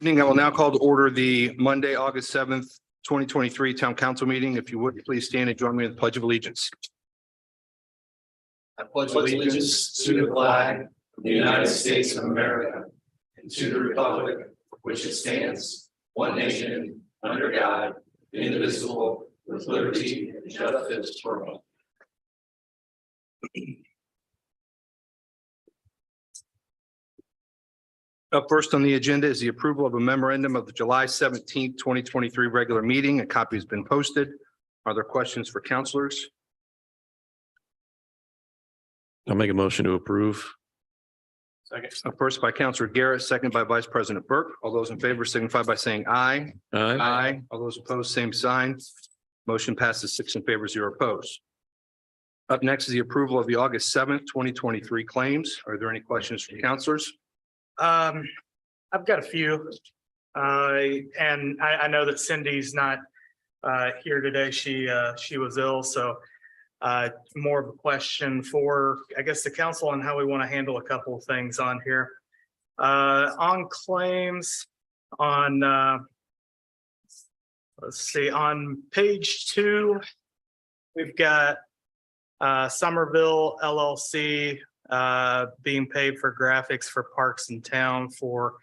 Evening. I will now call to order the Monday, August 7th, 2023 Town Council meeting. If you would, please stand and join me in the Pledge of Allegiance. I pledge allegiance to the flag of the United States of America and to the republic for which it stands, one nation, under God, indivisible, with liberty and justice for all. Up first on the agenda is the approval of a memorandum of the July 17th, 2023 regular meeting. A copy has been posted. Are there questions for councilors? I'll make a motion to approve. Second. Up first by Councilor Garrett, second by Vice President Burke. All those in favor signify by saying aye. Aye. Aye. All those opposed, same sign. Motion passes 6 in favor, 0 opposed. Up next is the approval of the August 7th, 2023 claims. Are there any questions from councilors? I've got a few. And I know that Cindy's not here today. She was ill, so more of a question for, I guess, the council on how we want to handle a couple of things on here. On claims on let's see, on page 2, we've got Somerville LLC being paid for graphics for Parks in Town for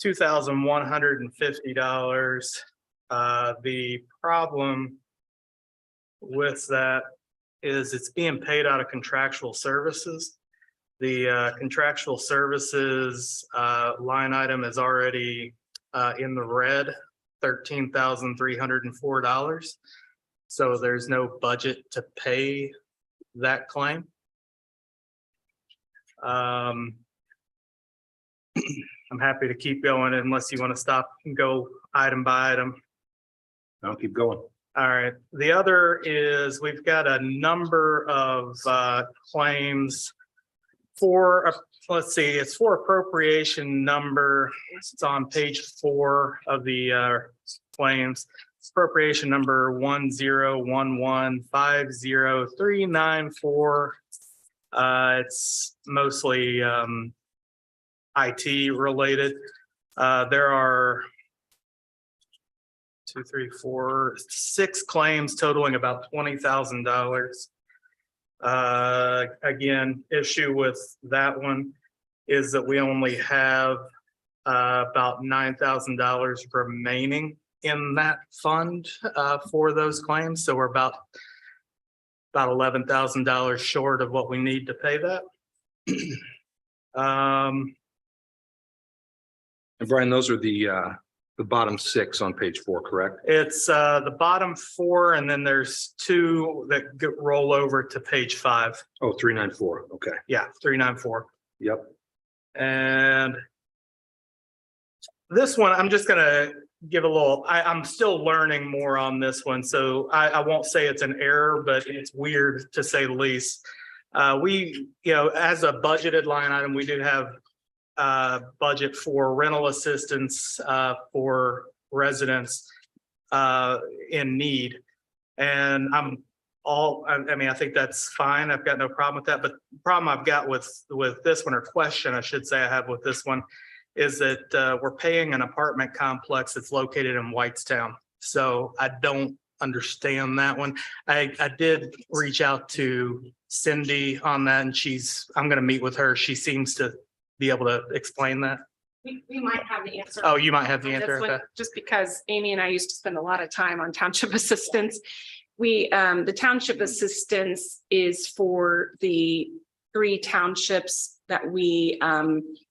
$2,150. The problem with that is it's being paid out of contractual services. The contractual services line item is already in the red, $13,304. So there's no budget to pay that claim. I'm happy to keep going unless you want to stop and go item by item. I'll keep going. All right. The other is we've got a number of claims for, let's see, it's for appropriation number. It's on page 4 of the claims. Appropriation number 101150394. It's mostly IT related. There are 2, 3, 4, 6 claims totaling about $20,000. Again, issue with that one is that we only have about $9,000 remaining in that fund for those claims. So we're about $11,000 short of what we need to pay that. And Brian, those are the bottom 6 on page 4, correct? It's the bottom 4, and then there's 2 that roll over to page 5. Oh, 394. Okay. Yeah, 394. Yep. And this one, I'm just gonna give a little, I'm still learning more on this one, so I won't say it's an error, but it's weird to say the least. We, as a budgeted line item, we do have budget for rental assistance for residents in need. And I think that's fine. I've got no problem with that. But the problem I've got with this one, or question I should say I have with this one, is that we're paying an apartment complex that's located in Whitestown. So I don't understand that one. I did reach out to Cindy on that, and I'm going to meet with her. She seems to be able to explain that. We might have the answer. Oh, you might have the on this answer. one, Okay. just because Amy and I used to spend a lot of time on township assistance. The township assistance is for the 3 townships that we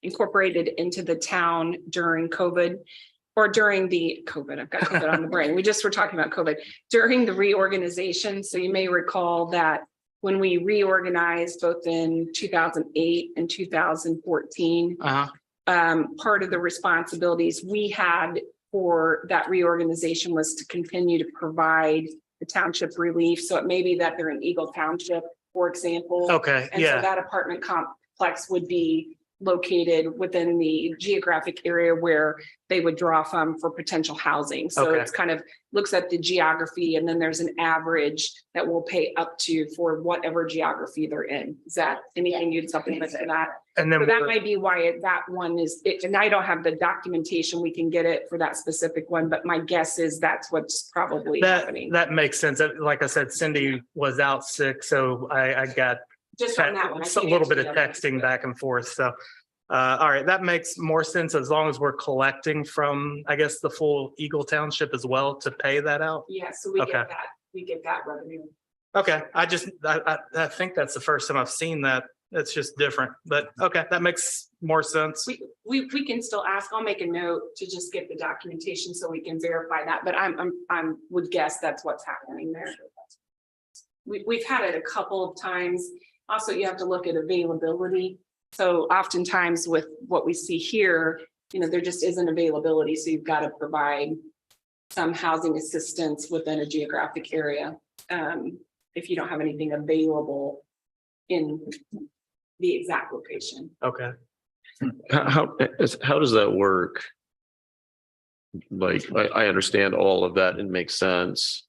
incorporated into the town during COVID, or during the COVID. I've got COVID on the brain. We just were talking about COVID during the reorganization. So you may recall that when we reorganized both in 2008 and 2014, part of the responsibilities we had for that reorganization was to continue to provide the township relief. So it may be that they're in Eagle Township, for example. Okay. And Yeah. so that apartment complex would be located within the geographic area where they would draw from for potential housing. So Okay. it's kind of looks at the geography, and then there's an average that will pay up to for whatever geography they're in. Is that anything you'd supplement to that? And then So that might be why that one is, and I don't have the documentation, we can get it for that specific one, but my guess is that's what's probably happening. that makes sense. Like I said, Cindy was out sick, so I got Just on that one. I a can't little bit answer of the other texting ones. back and forth. So, all right, that makes more sense as long as we're collecting from, I guess, the full Eagle Township as well to pay that out. Yeah, so we Okay. get that, we get that revenue. Okay, I think that's the first time I've seen that. It's just different, but okay, that makes more sense. We can still ask, I'll make a note to just get the documentation so we can verify that, but I'm would guess that's what's happening there. We've had it a couple of times. Also, you have to look at availability. So oftentimes with what we see here, there just isn't availability. So you've got to provide some housing assistance within a geographic area. If you don't have anything available in the exact location. Okay. How does that work? Like, I understand all of that and makes sense.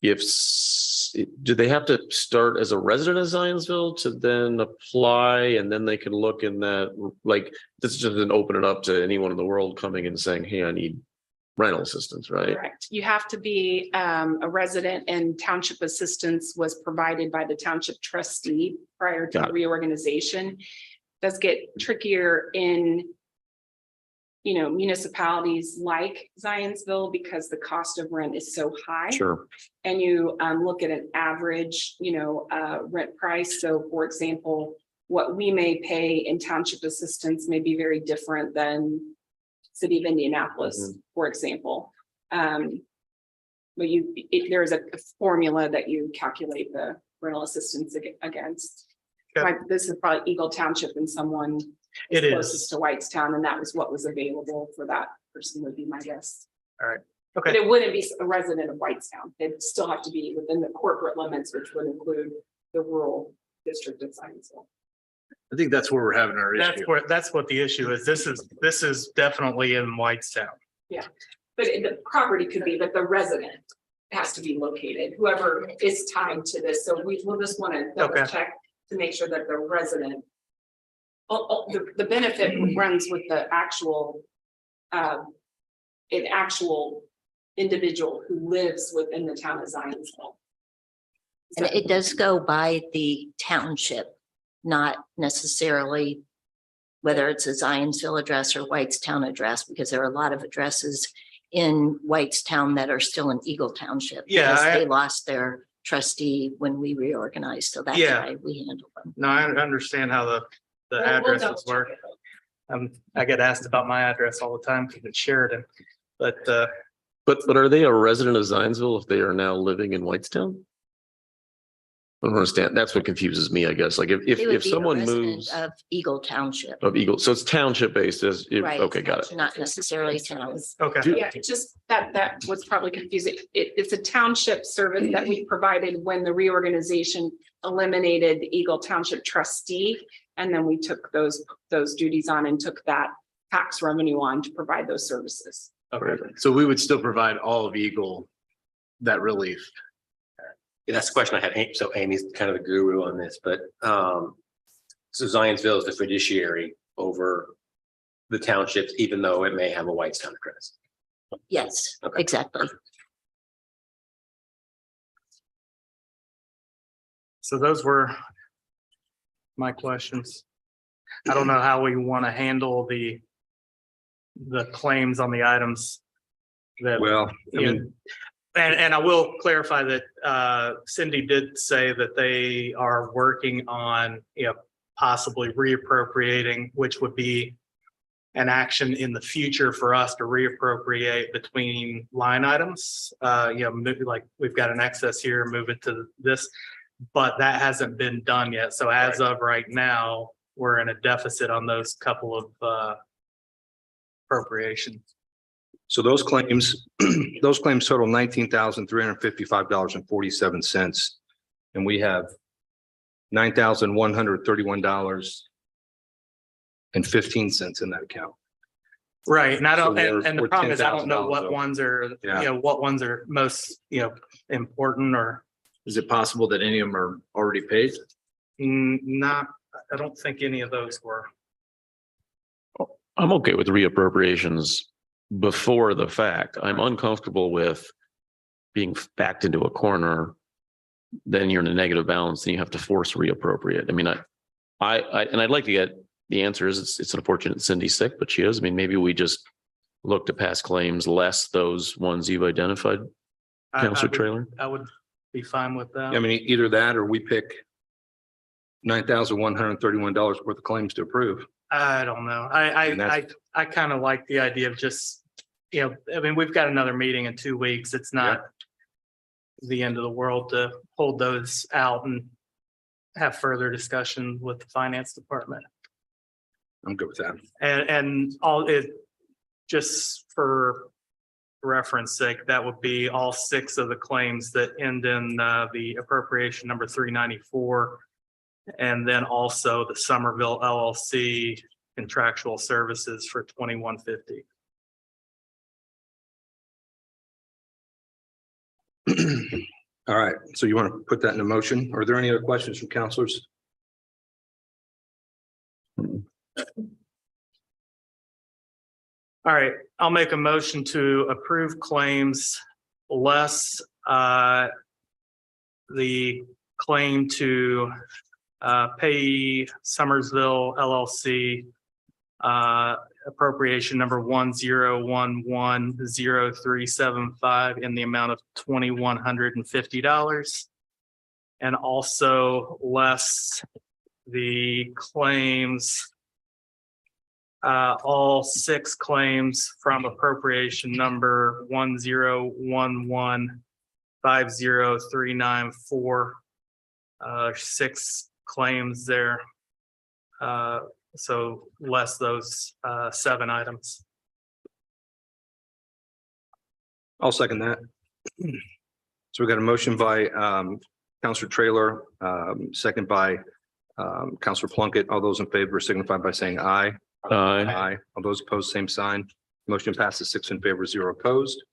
Do they have to start as a resident of Zionsville to then apply, and then they can look in that, like, this just doesn't open it up to anyone in the world coming and saying, hey, I need rental assistance, right? Correct. You have to be a resident, and township assistance was provided by the township trustee prior to Got the it. reorganization. Does get trickier in municipalities like Zionsville because the cost of rent is so high. Sure. And you look at an average, rent price. So for example, what we may pay in township assistance may be very different than city of Indianapolis, for example. But there's a formula that you calculate the rental assistance against. Okay. Like, this is probably Eagle Township, and someone It is. closest to Whitestown, and that was what was available for that person, would be my guess. But Okay. it wouldn't be a resident of Whitestown. It'd still have to be within the corporate limits, which would include the rural district of Zionsville. I think that's where we're having our issue. That's what the issue is. This is definitely in Whitestown. But the property could be, but the resident has to be located, whoever is tied to this. So we will just want to double Okay. check to make sure that the resident. The benefit runs with the actual, an actual individual who lives within the town of Zionsville. And it does go by the township, not necessarily whether it's a Zionsville address or Whitestown address, because there are a lot of addresses in Whitestown that are still in Eagle Township. Yeah, because I- they lost their trustee when we reorganized, so that's Yeah. why we handle them. No, I understand how the We'll addresses double check work. it. I get asked about my address all the time because it's Sheridan, but But are they a resident of Zionsville if they are now living in Whitestown? I don't understand. That's what confuses me, I guess. Like They would if be a someone resident moves Of Eagle Township. of Eagle, so it's township based as, Right. okay, got it. Not necessarily towns. okay. Yeah, it just that was probably confusing. It's a township service that we provided when the reorganization eliminated the Eagle Township trustee. And then we took those duties on and took that tax revenue on to provide those services. Okay. So we would still provide all of Eagle that relief. Yeah, that's the question I had. So Amy's kind of the guru on this, but so Zionsville is the fiduciary over the townships, even though it may have a Whitestown address. Yes, Okay. exactly. So those were my questions. I don't know how we want to handle the claims on the items that. Well, I Yeah. mean, And I will clarify that Cindy did say that they are working on, possibly reappropriating, which would be an action in the future for us to reappropriate between line items. Maybe like we've got an excess here, move it to this, but that hasn't been done yet. So as of right now, we're in a deficit on those couple of appropriations. so those claims total $19,355.47. And we have $9,131 $1.15 in that account. Right, and I don't, So and the we're problem is I don't know $10,000 what over. ones are, Yeah. what ones are most, important or Is it possible that any of them are already paid? not, I don't think any of those were. I'm okay with reappropriations before the fact. I'm uncomfortable with being backed into a corner. Then you're in a negative balance and you have to force reappropriate. I mean, and I'd like to get the answer is it's unfortunate Cindy's sick, but she is. I mean, maybe we just look to pass claims less those ones you've identified, Counselor Trailer. I would be fine with that. I mean, either that or we pick $9,131 worth of claims to approve. I don't know. And that's- I kind of like the idea of just, I mean, we've got another meeting in 2 weeks. It's not the end of the world to hold those out and have further discussion with the finance department. I'm good with that. And all it, just for reference sake, that would be all 6 of the claims that end in the appropriation number 394. And then also the Somerville LLC contractual services for 2150. All right, so you want to put that in a motion? Are there any other questions from counselors? All right, I'll make a motion to approve claims less the claim to pay Somersville LLC appropriation number 10110375 in the amount of $2,150. And also less the claims, all 6 claims from appropriation number 10115039 6 claims there. So less those 7 items. I'll second that. So we got a motion by Counselor Trailer, second by Counselor Plunkett. All those in favor signify by saying aye. Aye. All those opposed, same sign. Motion passes 6 in favor, 0 opposed.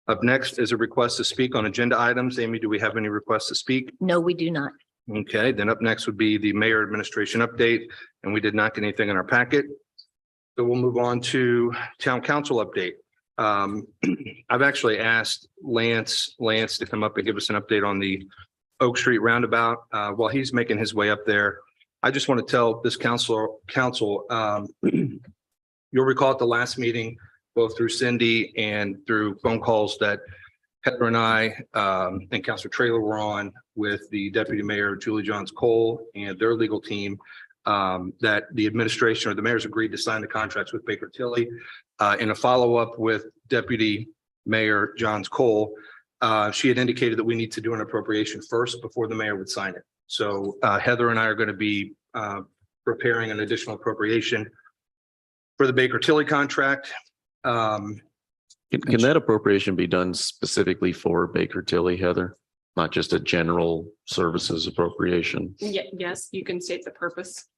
Up next is a request to speak on agenda items. Amy, do we have any requests to speak? No, we do not. Okay, then up next would be the mayor administration update, and we did not get anything in our packet. So we'll move on to town council update. I've actually asked Lance to come up and give us an update on the Oak Street roundabout. While he's making his way up there, I just want to tell this council, you'll recall at the last meeting, both through Cindy and through phone calls that Heather and I and Counselor Trailer were on with the Deputy Mayor Julie Johns Cole and their legal team, that the administration or the mayors agreed to sign the contracts with Baker Tilly. In a follow-up with Deputy Mayor Johns Cole, she had indicated that we need to do an appropriation first before the mayor would sign it. So Heather and I are going to be preparing an additional appropriation for the Baker Tilly contract. Can that appropriation be done specifically for Baker Tilly, Heather? Not just a general services appropriation? Yes, you can state the purpose.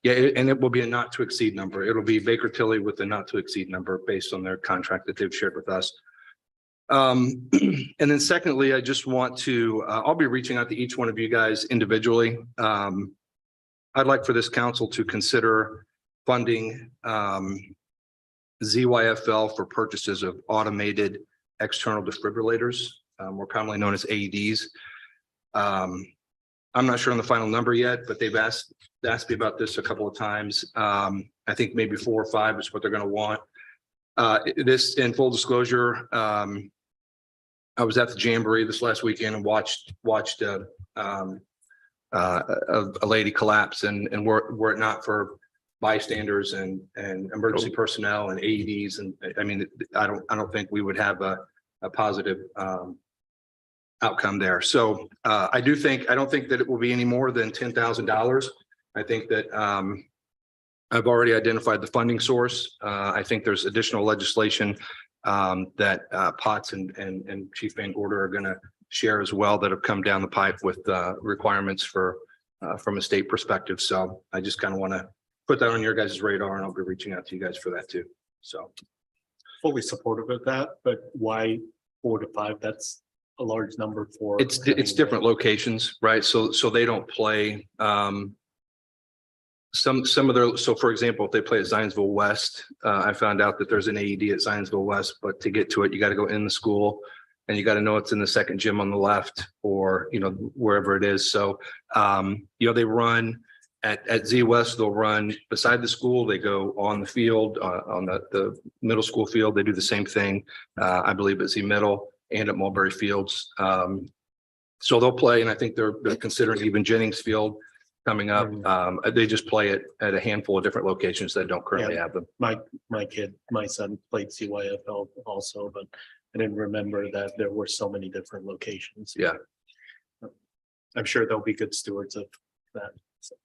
Yeah, and it will be a not to exceed number. It'll be Baker Tilly with a not to exceed number based on their contract that they've shared with us. And then secondly, I just want to, I'll be reaching out to each one of you guys individually. I'd like for this council to consider funding ZYFL for purchases of automated external defibrillators, more commonly known as AEDs. I'm not sure on the final number yet, but they've asked me about this a couple of times. I think maybe 4 or 5 is what they're going to want. This, in full disclosure, I was at the Jamboree this last weekend and watched a lady collapse, and were it not for bystanders and emergency personnel and AEDs, and I mean, I don't think we would have a positive outcome there. So I don't think that it will be any more than $10,000. I think that I've already identified the funding source. I think there's additional legislation that Potts and Chief Van Gorder are going to share as well that have come down the pipe with requirements for from a state perspective. So I just kind of want to put that on your guys' radar and I'll be reaching out to you guys for that too. So. Fully supportive of that, but why 4 to 5? That's a large number for. It's different locations, right? So they don't play, some of their, so for example, if they play at Zionsville West, I found out that there's an AED at Zionsville West, but to get to it, you got to go in the school and you got to know it's in the second gym on the left or, wherever it is. So, they run at Z West, they'll run beside the school. They go on the field, on the middle school field. They do the same thing, I believe at Z Middle and at Mulberry Fields. So they'll play, and I think they're considering even Jennings Field coming up. They just play it at a handful of different locations that don't currently have them. My son played CYFL also, but I didn't remember that there were so many different locations. Yeah. I'm sure they'll be good stewards of that. So.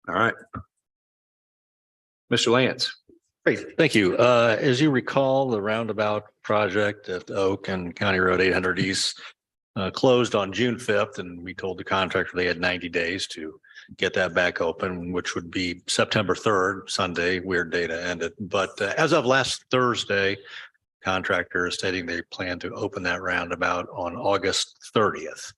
All right. Mr. Lance. Great, thank you. As you recall, the roundabout project at Oak and County Road 800 East closed on June 5th, and we told the contractor they had 90 days to get that back open, which would be September 3rd, Sunday, weird day to end it. But as of last Thursday, contractor is stating they plan to open that roundabout on August 30th.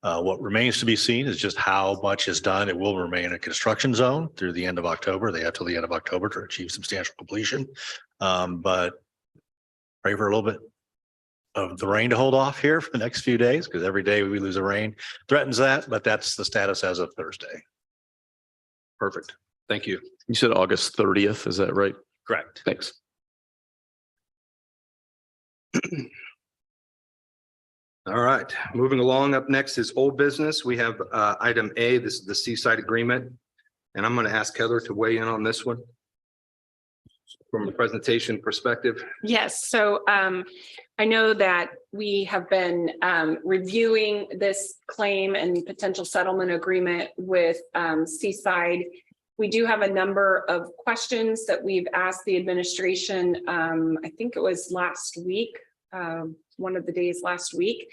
What remains to be seen is just how much is done. It will remain a construction zone through the end of October. They have till the end of October to achieve substantial completion. But pray for a little bit of the rain to hold off here for the next few days, because every day we lose a rain threatens that, but that's the status as of Thursday. Perfect. Thank you. You said August 30th, is that right? Correct. Thanks. All right, moving along. Up next is old business. We have item A. This is the Seaside Agreement. And I'm going to ask Heather to weigh in on this one from a presentation perspective. Yes, so I know that we have been reviewing this claim and potential settlement agreement with Seaside. We do have a number of questions that we've asked the administration. I think it was last week, one of the days last week,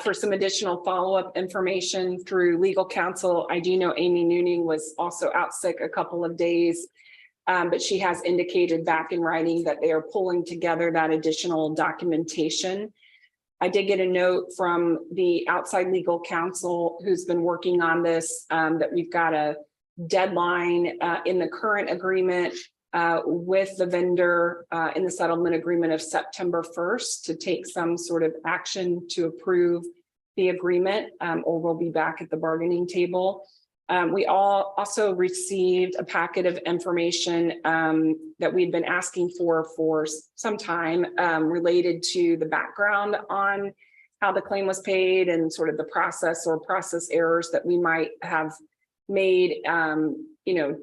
for some additional follow-up information through legal counsel. I do know Amy Nooning was also out sick a couple of days, but she has indicated back in writing that they are pulling together that additional documentation. I did get a note from the outside legal counsel who's been working on this, that we've got a deadline in the current agreement with the vendor in the settlement agreement of September 1st to take some sort of action to approve the agreement, or we'll be back at the bargaining table. We all also received a packet of information that we'd been asking for some time related to the background on how the claim was paid and sort of the process or process errors that we might have made,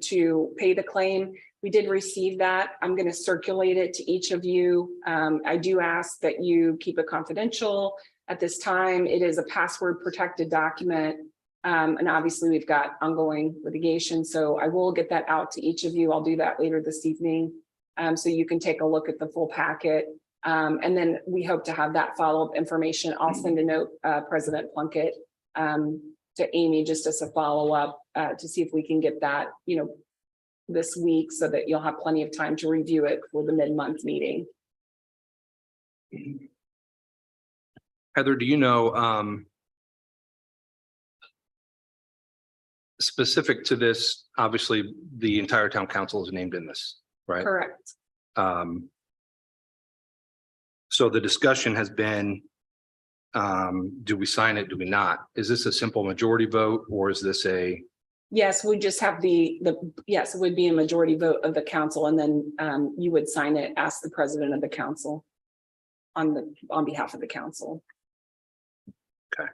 to pay the claim. We did receive that. I'm going to circulate it to each of you. I do ask that you keep it confidential at this time. It is a password protected document. And obviously we've got ongoing litigation. So I will get that out to each of you. I'll do that later this evening. So you can take a look at the full packet. And then we hope to have that follow-up information. I'll send a note, President Plunkett, to Amy, just as a follow-up to see if we can get that, this week so that you'll have plenty of time to review it for the mid-month meeting. Heather, do you know, specific to this, obviously the entire town council is named in this, right? Correct. So the discussion has been, do we sign it? Do we not? Is this a simple majority vote or is this a? Yes, we just have yes, it would be a majority vote of the council, and then you would sign it, ask the president of the council on behalf of the council. Okay.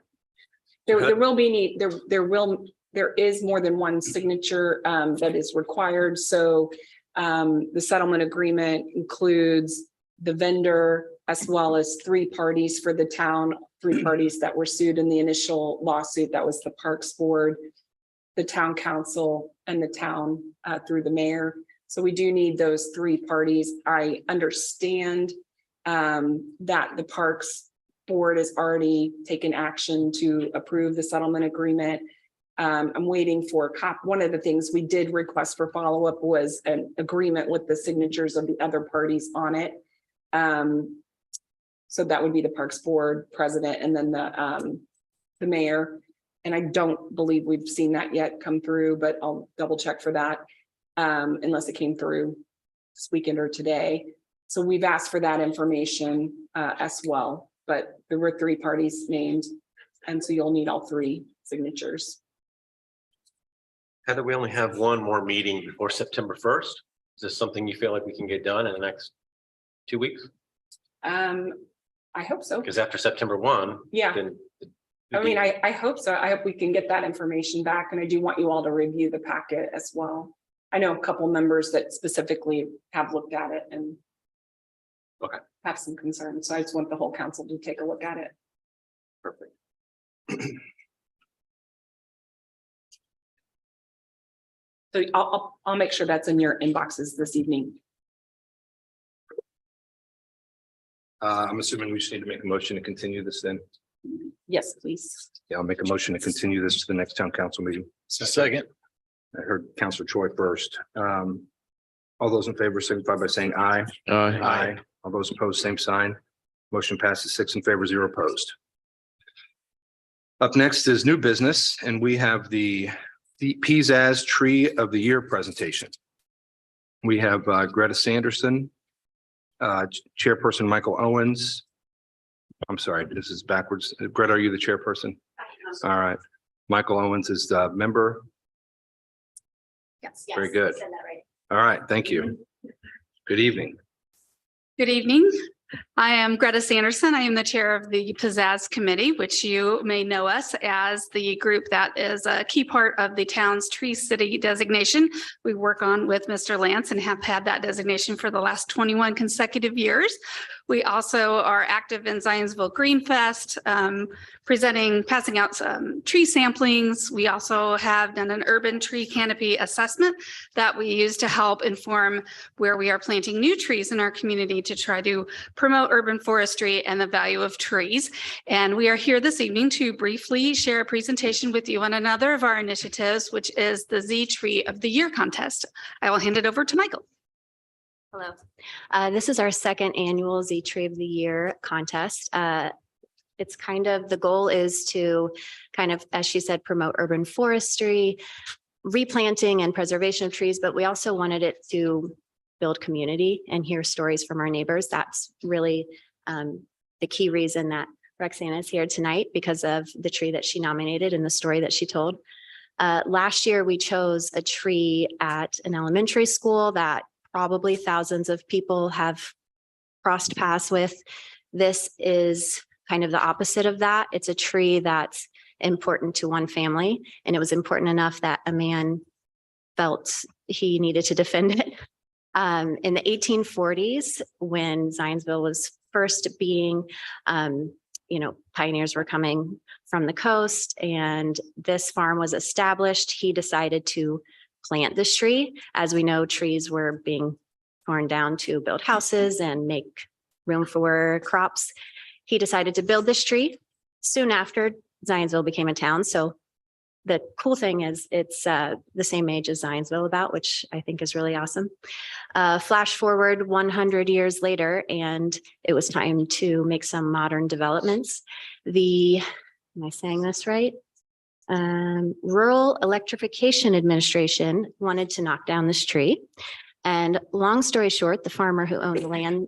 There is more than one signature that is required. So the settlement agreement includes the vendor as well as 3 parties for the town, 3 parties that were sued in the initial lawsuit. That was the Parks Board, the town council, and the town through the mayor. So we do need those 3 parties. I understand that the Parks Board has already taken action to approve the settlement agreement. I'm waiting for one of the things we did request for follow-up was an agreement with the signatures of the other parties on it. So that would be the Parks Board president and then the mayor. And I don't believe we've seen that yet come through, but I'll double check for that. Unless it came through this weekend or today. So we've asked for that information as well, but there were 3 parties named. And so you'll need all 3 signatures. Heather, we only have one more meeting before September 1st. Is this something you feel like we can get done in the next 2 weeks? I hope so. Because after September 1. Yeah. Then. I mean, I hope so. I hope we can get that information back, and I do want you all to review the packet as well. I know a couple members that specifically have looked at it and Okay. have some concerns. So I just want the whole council to take a look at it. Perfect. So I'll make sure that's in your inboxes this evening. I'm assuming we just need to make a motion to continue this then. Yes, please. Yeah, I'll make a motion to continue this to the next town council meeting. Second. I heard Councilor Choi first. All those in favor signify by saying aye. Aye. All those opposed, same sign. Motion passes 6 in favor, 0 opposed. Up next is new business, and we have the Pizzazz Tree of the Year presentation. We have Greta Sanderson, Chairperson Michael Owens. I'm sorry, this is backwards. Greta, are you the chairperson? All right. Michael Owens is the member. Yes. Very good. Said that right. All right, thank you. Good evening. Good evening. I am Greta Sanderson. I am the chair of the Pizzazz Committee, which you may know us as the group that is a key part of the town's Tree City designation. We work on with Mr. Lance and have had that designation for the last 21 consecutive years. We also are active in Zionsville Green Fest, passing out some tree samplings. We also have done an urban tree canopy assessment that we use to help inform where we are planting new trees in our community to try to promote urban forestry and the value of trees. And we are here this evening to briefly share a presentation with you on another of our initiatives, which is the Z Tree of the Year contest. I will hand it over to Michael. Hello. This is our second annual Z Tree of the Year contest. It's kind of, the goal is to kind of, as she said, promote urban forestry, replanting and preservation of trees, but we also wanted it to build community and hear stories from our neighbors. That's really the key reason that Roxana is here tonight, because of the tree that she nominated and the story that she told. Last year, we chose a tree at an elementary school that probably thousands of people have crossed paths with. This is kind of the opposite of that. It's a tree that's important to one family, and it was important enough that a man felt he needed to defend it. In the 1840s, when Zionsville was first being, pioneers were coming from the coast and this farm was established, he decided to plant this tree. As we know, trees were being torn down to build houses and make room for crops. He decided to build this tree. Soon after, Zionsville became a town. So the cool thing is it's the same age as Zionsville about, which I think is really awesome. Flash forward 100 years later, and it was time to make some modern developments. Am I saying this right? Rural Electrification Administration wanted to knock down this tree. And long story short, the farmer who owned the land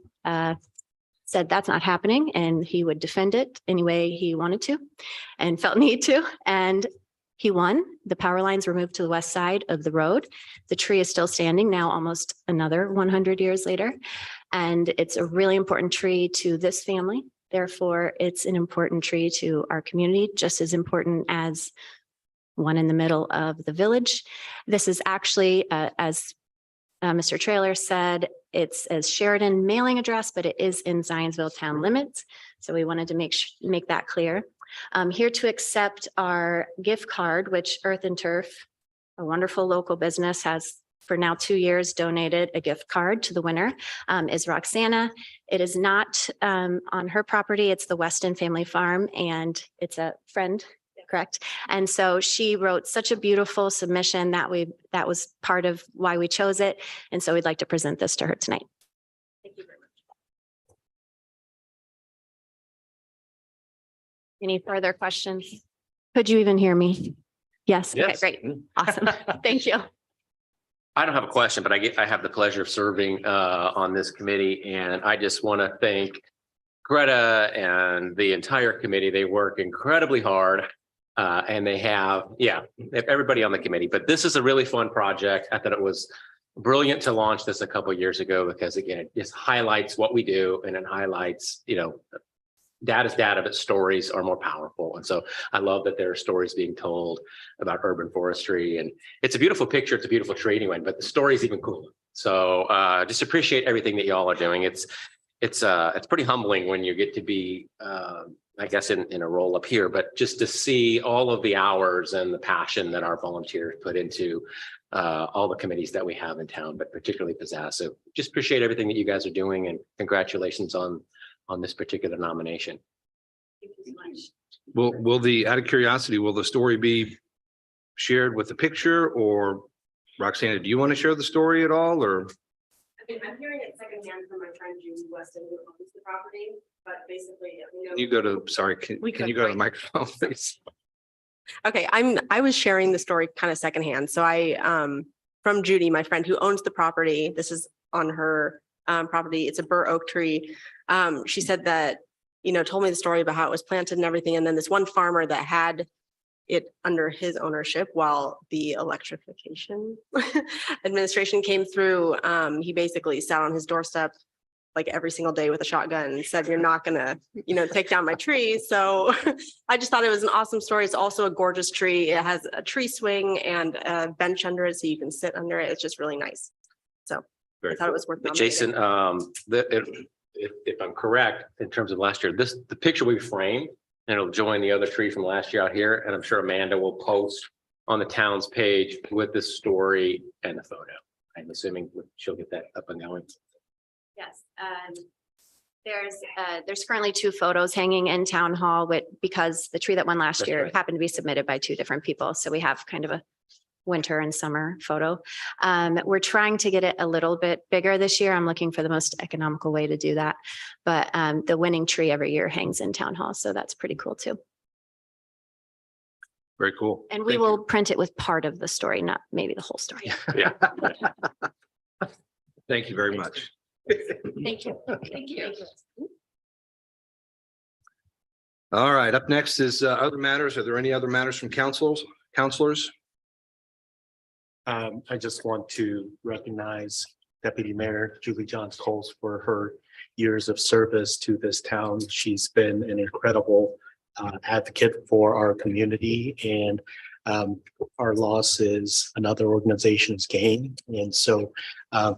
said that's not happening, and he would defend it any way he wanted to and felt need to. And he won. The power lines were moved to the west side of the road. The tree is still standing now, almost another 100 years later. And it's a really important tree to this family. Therefore, it's an important tree to our community, just as important as one in the middle of the village. This is actually, as Mr. Trailer said, it's a Sheridan mailing address, but it is in Zionsville town limits. So we wanted to make that clear. Here to accept our gift card, which Earth and Turf, a wonderful local business, has for now 2 years donated a gift card to the winner, is Roxana. It is not on her property. It's the Weston Family Farm, and it's a friend. correct. And so she wrote such a beautiful submission that that was part of why we chose it. And so we'd like to present this to her tonight. Thank you very much. Any further questions? Could you even hear me? Yes. Okay, Yes. great. Awesome. Thank you. I don't have a question, but I have the pleasure of serving on this committee, and I just want to thank Greta and the entire committee. They work incredibly hard, and they have, everybody on the committee. But this is a really fun project. I thought it was brilliant to launch this a couple of years ago because, again, it just highlights what we do, and it highlights, data's data, but stories are more powerful. And so I love that there are stories being told about urban forestry, and it's a beautiful picture. It's a beautiful tree anyway, but the story is even cooler. So just appreciate everything that y'all are doing. It's pretty humbling when you get to be, I guess, in a role up here, but just to see all of the hours and the passion that our volunteers put into all the committees that we have in town, but particularly Pizzazz. So just appreciate everything that you guys are doing, and congratulations on this particular nomination. Thank you so much. Out of curiosity, will the story be shared with the picture, or Roxana, do you want to share the story at all, or? I'm hearing it secondhand from my friend Julie Weston, who owns the property, but basically. Can you go to, sorry, can you go to the microphone, please? Okay, I was sharing the story kind of secondhand. So from Judy, my friend who owns the property, this is on her property. It's a bur oak tree. She said that, told me the story about how it was planted and everything. And then this one farmer that had it under his ownership while the electrification administration came through, he basically sat on his doorstep like every single day with a shotgun and said, "You're not gonna, take down my tree." So I just thought it was an awesome story. It's also a gorgeous tree. It has a tree swing and a bench under it, so you can sit under it. It's just really nice. So I thought it was worth But nominating. Jason, if I'm correct, in terms of last year, the picture we framed, and it'll join the other tree from last year out here. And I'm sure Amanda will post on the town's page with this story and the photo. I'm assuming she'll get that up and going. Yes. There's currently 2 photos hanging in town hall because the tree that won last That's year right. happened to be submitted by 2 different people. So we have kind of a winter and summer photo. We're trying to get it a little bit bigger this year. I'm looking for the most economical way to do that. But the winning tree every year hangs in town hall. So that's pretty cool too. Very cool. And we will print it with part of the story, not maybe the whole story. Yeah. Thank you very much. Thank you. Thank you. All right, up next is other matters. Are there any other matters from counselors? I just want to recognize Deputy Mayor Julie Johns Coles for her years of service to this town. She's been an incredible advocate for our community, and our loss is another organization's gain. And so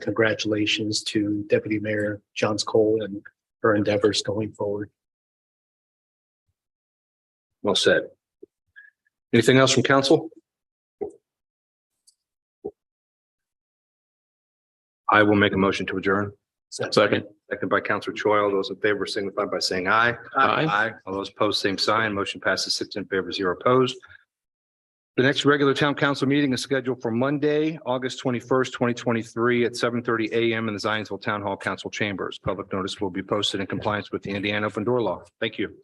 congratulations to Deputy Mayor Johns Cole and her endeavors going forward. Well said. Anything else from council? I will make a motion to adjourn. Second. Second by Councilor Choi. All those in favor signify by saying aye. Aye. All those opposed, same sign. Motion passes 6 in favor, 0 opposed. The next regular town council meeting is scheduled for Monday, August 21st, 2023 at 7:30 a.m. in the Zionsville Town Hall Council Chambers. Public notice will be posted in compliance with the Indiana Open Door Law. Thank you.